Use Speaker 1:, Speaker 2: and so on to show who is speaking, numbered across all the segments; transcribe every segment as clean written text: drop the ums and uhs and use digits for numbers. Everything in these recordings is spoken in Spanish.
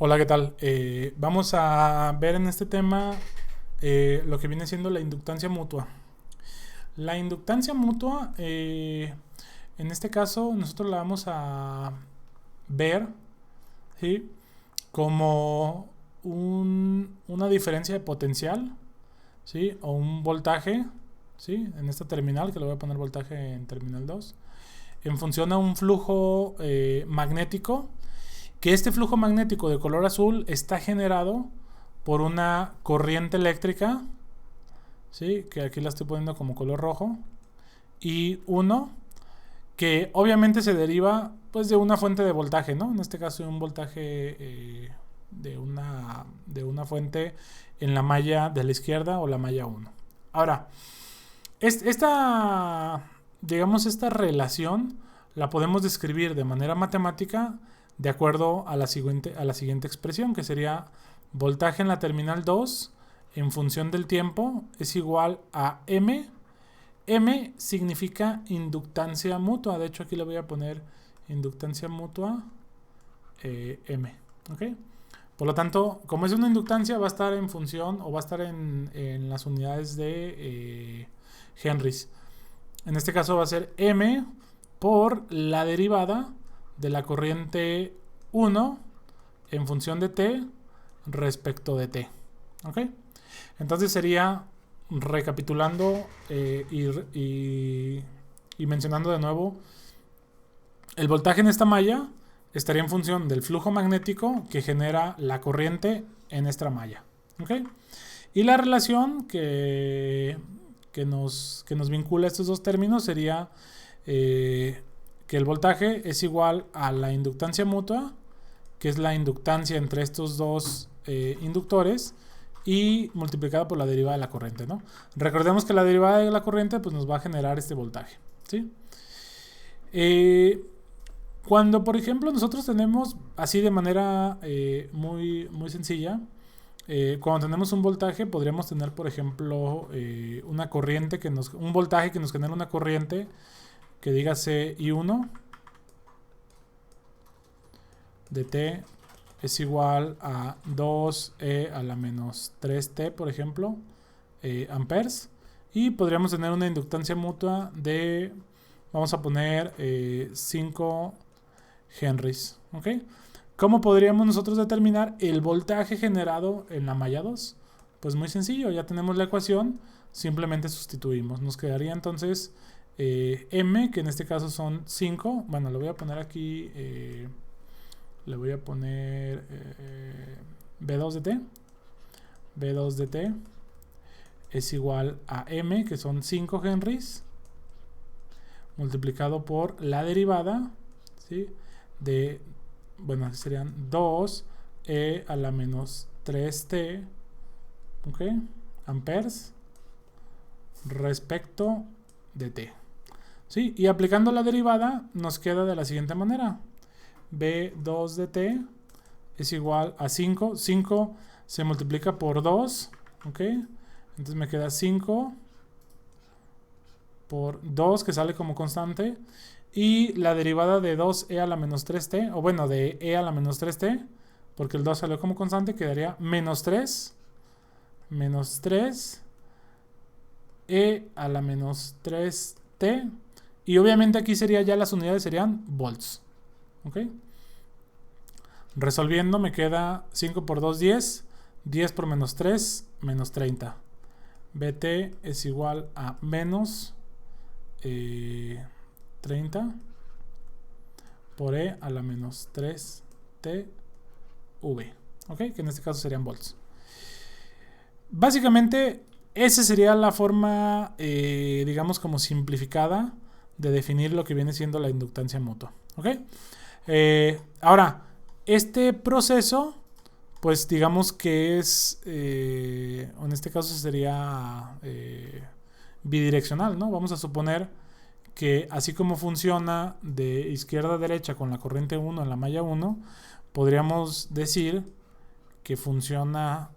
Speaker 1: Hola, ¿qué tal? Vamos a ver en este tema lo que viene siendo la inductancia mutua. La inductancia mutua, en este caso, nosotros la vamos a ver, ¿sí?, como una diferencia de potencial, ¿sí?, o un voltaje, ¿sí?, en esta terminal, que le voy a poner voltaje en terminal 2, en función a un flujo magnético, que este flujo magnético de color azul está generado por una corriente eléctrica, ¿sí?, que aquí la estoy poniendo como color rojo, y uno que obviamente se deriva pues de una fuente de voltaje, ¿no? En este caso un voltaje de una fuente en la malla de la izquierda o la malla uno. Ahora, esta relación la podemos describir de manera matemática de acuerdo a la siguiente expresión, que sería voltaje en la terminal 2 en función del tiempo es igual a M. M significa inductancia mutua. De hecho, aquí le voy a poner inductancia mutua M. ¿Ok? Por lo tanto, como es una inductancia, va a estar en función o va a estar en las unidades de Henrys. En este caso va a ser M por la derivada de la corriente 1 en función de t respecto de t. ¿Ok? Entonces sería, recapitulando y mencionando de nuevo, el voltaje en esta malla estaría en función del flujo magnético que genera la corriente en esta malla. ¿Ok? Y la relación que nos vincula estos dos términos sería que el voltaje es igual a la inductancia mutua, que es la inductancia entre estos dos inductores, y multiplicada por la derivada de la corriente, ¿no? Recordemos que la derivada de la corriente pues, nos va a generar este voltaje, ¿sí? Cuando, por ejemplo, nosotros tenemos así de manera muy, muy sencilla, cuando tenemos un voltaje, podríamos tener, por ejemplo, una corriente un voltaje que nos genera una corriente que dígase I1 de t es igual a 2e a la menos 3t, por ejemplo, amperes. Y podríamos tener una inductancia mutua de, vamos a poner 5 henrys. ¿Ok? ¿Cómo podríamos nosotros determinar el voltaje generado en la malla 2? Pues muy sencillo, ya tenemos la ecuación, simplemente sustituimos. Nos quedaría entonces M, que en este caso son 5. Bueno, lo voy a poner aquí, le voy a poner B2 de t. B2 de t es igual a M, que son 5 henrys, multiplicado por la derivada, ¿sí?, de, bueno, serían 2e a la menos 3t, ¿ok?, amperes respecto de t. ¿Sí? Y aplicando la derivada nos queda de la siguiente manera. B2 de t es igual a 5. 5 se multiplica por 2, ¿ok? Entonces me queda 5 por 2, que sale como constante. Y la derivada de 2e a la menos 3t, o bueno, de e a la menos 3t, porque el 2 salió como constante, quedaría menos 3 e a la menos 3t. Y obviamente aquí sería ya las unidades serían volts. ¿Ok? Resolviendo me queda 5 por 2, 10. 10 por menos 3, menos 30. Bt es igual a menos 30 por e a la menos 3tv. ¿Ok? Que en este caso serían volts. Básicamente, esa sería la forma, digamos, como simplificada de definir lo que viene siendo la inductancia mutua. ¿Ok? Ahora, este proceso, pues digamos que es, en este caso sería bidireccional, ¿no? Vamos a suponer que así como funciona de izquierda a derecha con la corriente 1 en la malla 1, podríamos decir que funciona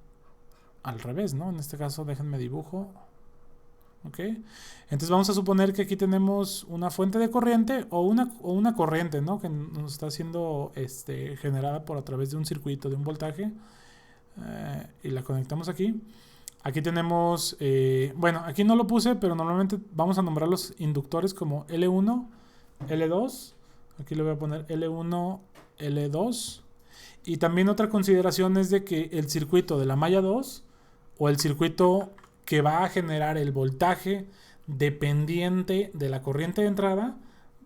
Speaker 1: al revés, ¿no? En este caso, déjenme dibujo. ¿ok? Entonces vamos a suponer que aquí tenemos una fuente de corriente o una corriente, ¿no? Que nos está siendo generada por a través de un circuito de un voltaje, y la conectamos aquí. Aquí tenemos, bueno, aquí no lo puse, pero normalmente vamos a nombrar los inductores como L1, L2. Aquí le voy a poner L1, L2. Y también otra consideración es de que el circuito de la malla 2 o el circuito que va a generar el voltaje dependiente de la corriente de entrada,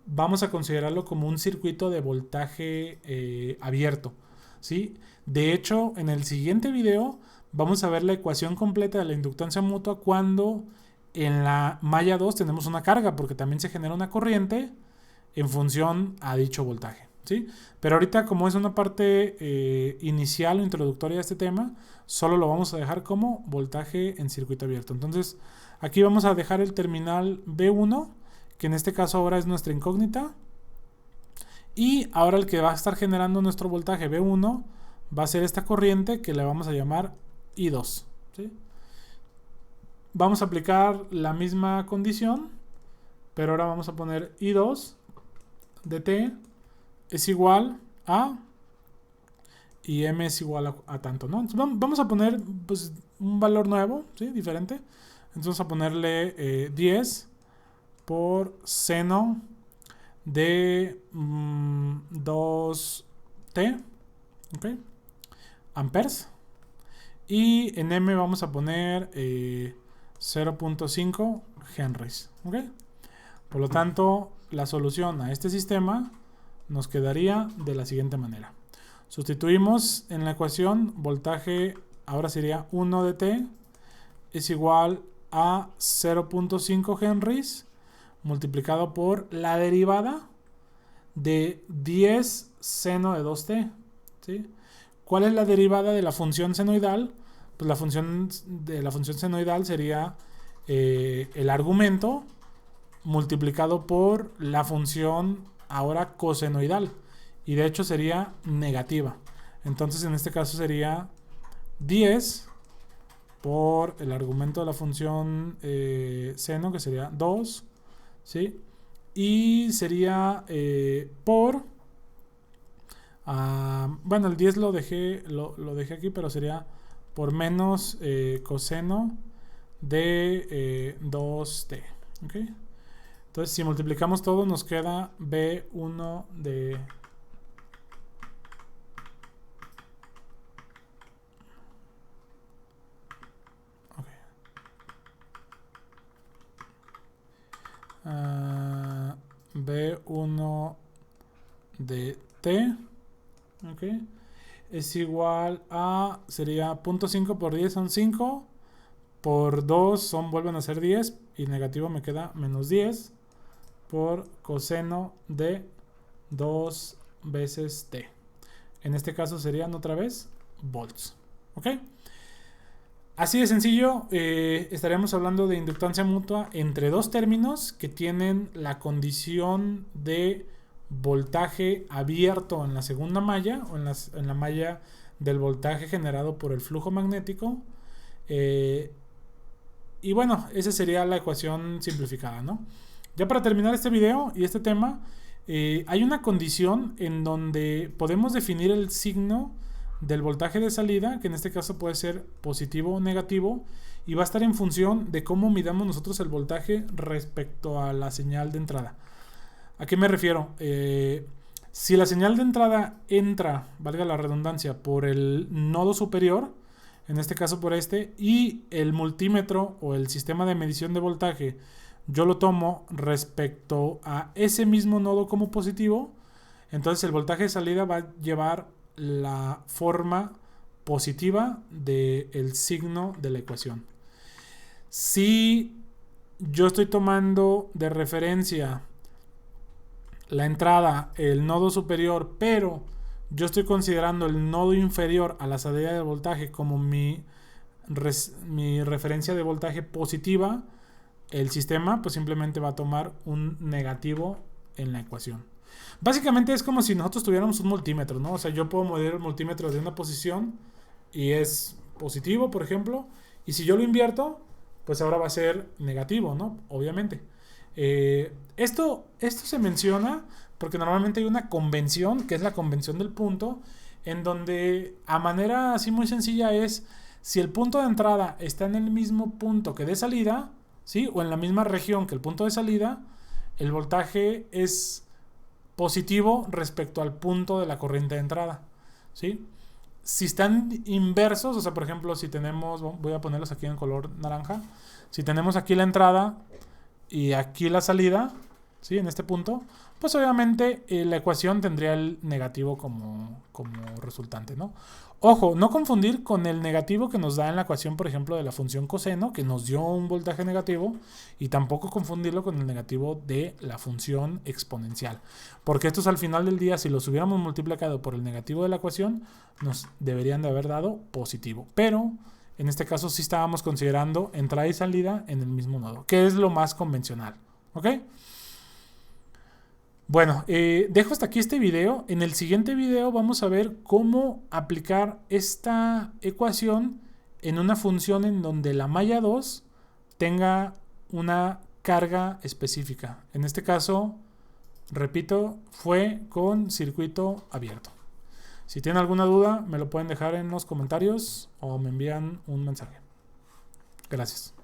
Speaker 1: vamos a considerarlo como un circuito de voltaje abierto, ¿sí? De hecho, en el siguiente video vamos a ver la ecuación completa de la inductancia mutua cuando en la malla 2 tenemos una carga, porque también se genera una corriente en función a dicho voltaje, ¿sí? Pero ahorita, como es una parte inicial o introductoria de este tema, solo lo vamos a dejar como voltaje en circuito abierto. Entonces, aquí vamos a dejar el terminal B1, que en este caso ahora es nuestra incógnita. Y ahora el que va a estar generando nuestro voltaje B1 va a ser esta corriente que le vamos a llamar I2, ¿sí? Vamos a aplicar la misma condición, pero ahora vamos a poner I2 de T es igual a, y M es igual a tanto, ¿no? Entonces vamos a poner pues, un valor nuevo, ¿sí? Diferente. Entonces vamos a ponerle 10 por seno de 2T, ¿ok? Amperes. Y en M vamos a poner 0.5 henries, ¿ok? Por lo tanto, la solución a este sistema nos quedaría de la siguiente manera. Sustituimos en la ecuación voltaje, ahora sería 1 de T es igual a 0.5 henries multiplicado por la derivada de 10 seno de 2T, ¿sí? ¿Cuál es la derivada de la función senoidal? Pues la función senoidal sería el argumento multiplicado por la función ahora cosenoidal, y de hecho sería negativa. Entonces en este caso sería 10 por el argumento de la función seno, que sería 2, ¿sí? Y sería por bueno, el 10 lo dejé aquí, pero sería por menos coseno de 2t, ¿ok? Entonces si multiplicamos todo nos queda B1 de B1 de T, ¿ok? Es igual a, sería 0.5 por 10 son 5, por 2 vuelven a ser 10, y negativo me queda menos 10 por coseno de 2 veces T. En este caso serían otra vez volts, ¿ok? Así de sencillo, estaríamos hablando de inductancia mutua entre dos términos que tienen la condición de voltaje abierto en la segunda malla o en la malla del voltaje generado por el flujo magnético. Y bueno, esa sería la ecuación simplificada, ¿no? Ya para terminar este video y este tema, hay una condición en donde podemos definir el signo del voltaje de salida, que en este caso puede ser positivo o negativo, y va a estar en función de cómo midamos nosotros el voltaje respecto a la señal de entrada. ¿A qué me refiero? Si la señal de entrada entra, valga la redundancia, por el nodo superior, en este caso por este, y el multímetro o el sistema de medición de voltaje yo lo tomo respecto a ese mismo nodo como positivo, entonces el voltaje de salida va a llevar la forma positiva del signo de la ecuación. Si yo estoy tomando de referencia la entrada, el nodo superior, pero yo estoy considerando el nodo inferior a la salida del voltaje como mi referencia de voltaje positiva, el sistema pues simplemente va a tomar un negativo en la ecuación. Básicamente es como si nosotros tuviéramos un multímetro, ¿no? O sea, yo puedo medir el multímetro de una posición y es positivo, por ejemplo, y si yo lo invierto, pues ahora va a ser negativo, ¿no? Obviamente. Esto se menciona porque normalmente hay una convención, que es la convención del punto, en donde a manera así muy sencilla es, si el punto de entrada está en el mismo punto que de salida, ¿sí? O en la misma región que el punto de salida, el voltaje es positivo respecto al punto de la corriente de entrada, ¿sí? Si están inversos, o sea, por ejemplo, si tenemos, voy a ponerlos aquí en color naranja, si tenemos aquí la entrada y aquí la salida, ¿sí? En este punto, pues obviamente la ecuación tendría el negativo como resultante, ¿no? Ojo, no confundir con el negativo que nos da en la ecuación, por ejemplo, de la función coseno, que nos dio un voltaje negativo, y tampoco confundirlo con el negativo de la función exponencial, porque estos al final del día, si los hubiéramos multiplicado por el negativo de la ecuación, nos deberían de haber dado positivo, pero en este caso sí estábamos considerando entrada y salida en el mismo nodo, que es lo más convencional, ¿ok? Bueno, dejo hasta aquí este video. En el siguiente video vamos a ver cómo aplicar esta ecuación en una función en donde la malla 2 tenga una carga específica. En este caso, repito, fue con circuito abierto. Si tienen alguna duda, me lo pueden dejar en los comentarios o me envían un mensaje. Gracias.